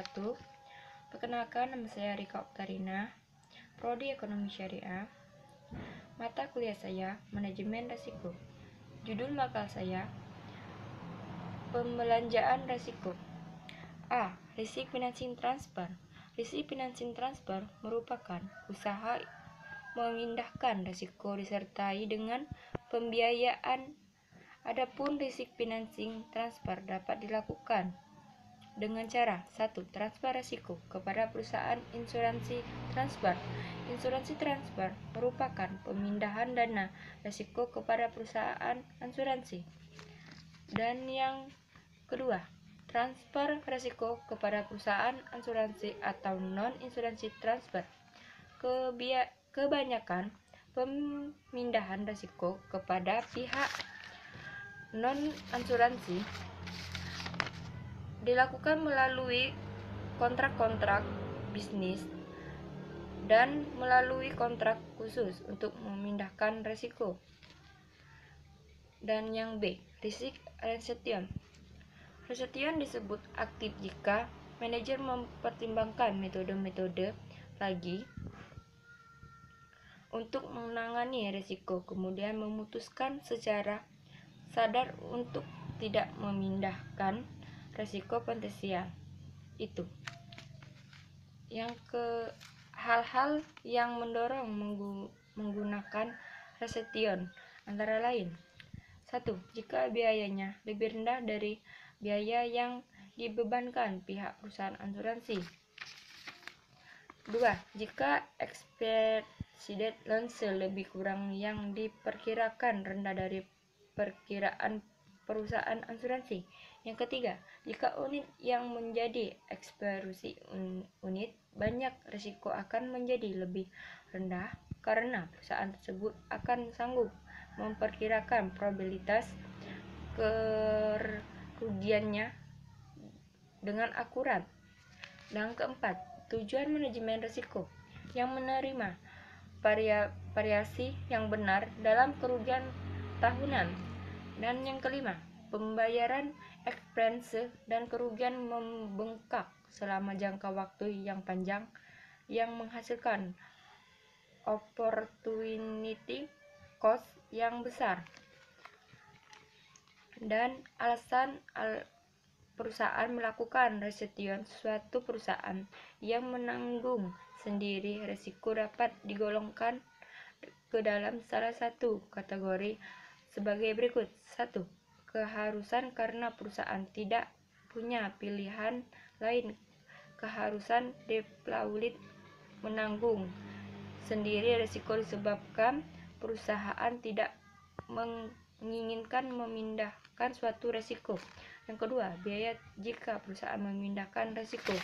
1. Perkenalkan, nama saya Rika Oktarina, Prodi Ekonomi Syariah. Mata kuliah saya Manajemen Risiko. Judul makalah saya Pembelanjaan Risiko. A. Risk Financing Transfer. Risk Financing Transfer merupakan usaha memindahkan risiko disertai dengan pembiayaan. Adapun risk financing transfer dapat dilakukan dengan cara 1. Transfer risiko kepada perusahaan insuransi transfer. Insuransi transfer merupakan pemindahan dana risiko kepada perusahaan asuransi. Dan yang kedua, transfer risiko kepada perusahaan asuransi atau non-insuransi transfer. Kebanyakan pemindahan risiko kepada pihak non-asuransi dilakukan melalui kontrak-kontrak bisnis dan melalui kontrak khusus untuk memindahkan risiko. Dan yang B, risk retention. Retention disebut aktif jika manajer mempertimbangkan metode-metode lagi untuk menangani risiko, kemudian memutuskan secara sadar untuk tidak memindahkan risiko potensial itu. Yang hal-hal yang mendorong menggunakan retention antara lain: 1. Jika biayanya lebih rendah dari biaya yang dibebankan pihak perusahaan asuransi. 2. Jika expected loss lebih kurang yang diperkirakan rendah dari perkiraan perusahaan asuransi. Yang ketiga, jika unit yang menjadi eksekusi unit banyak, risiko akan menjadi lebih rendah karena perusahaan tersebut akan sanggup memperkirakan probabilitas kerugiannya dengan akurat. Dan keempat, tujuan manajemen risiko yang menerima variasi yang benar dalam kerugian tahunan. Dan yang kelima, pembayaran expense dan kerugian membengkak selama jangka waktu yang panjang yang menghasilkan opportunity cost yang besar. Dan alasan perusahaan melakukan retention. Suatu perusahaan yang menanggung sendiri risiko dapat digolongkan ke dalam salah satu kategori sebagai berikut. 1. Keharusan karena perusahaan tidak punya pilihan lain. Keharusan default menanggung sendiri risiko disebabkan perusahaan tidak menginginkan memindahkan suatu risiko. Yang kedua, biaya jika perusahaan memindahkan risiko.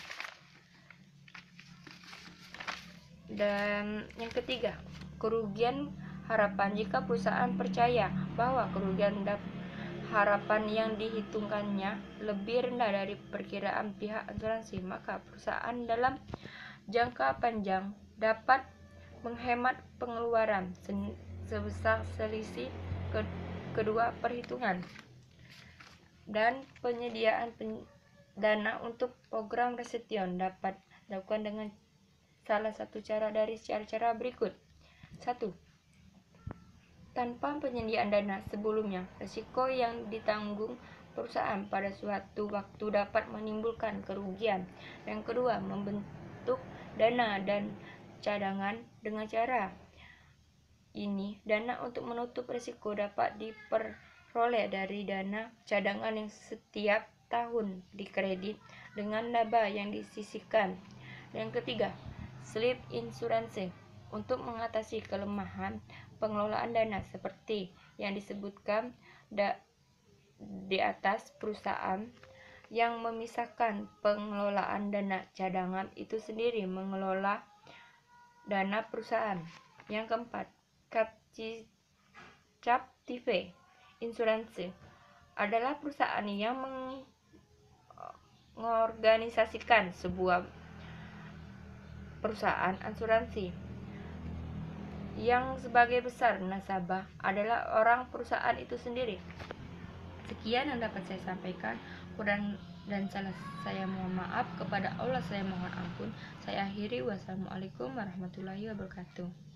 Dan yang ketiga, kerugian harapan jika perusahaan percaya bahwa kerugian harapan yang dihitungkannya lebih rendah dari perkiraan pihak asuransi, maka perusahaan dalam jangka panjang dapat menghemat pengeluaran sebesar selisih kedua perhitungan. Dan penyediaan dana untuk program retention dapat dilakukan dengan salah satu cara dari cara-cara berikut. 1. Tanpa penyediaan dana sebelumnya, risiko yang ditanggung perusahaan pada suatu waktu dapat menimbulkan kerugian. Yang kedua, membentuk dana dan cadangan. Dengan cara ini, dana untuk menutup risiko dapat diperoleh dari dana cadangan yang setiap tahun dikredit dengan laba yang disisihkan. Yang ketiga, sleep insurance. Untuk mengatasi kelemahan pengelolaan dana seperti yang disebutkan di atas, perusahaan yang memisahkan pengelolaan dana cadangan itu sendiri mengelola dana perusahaan. Yang keempat, captive insurance adalah perusahaan yang mengorganisasikan sebuah perusahaan asuransi yang sebagai besar nasabah adalah orang perusahaan itu sendiri. Sekian yang dapat saya sampaikan. kurang dan salah saya mohon maaf. Kepada Allah saya mohon ampun. Saya akhiri. Wassalamualaikum warahmatullahi wabarakatuh.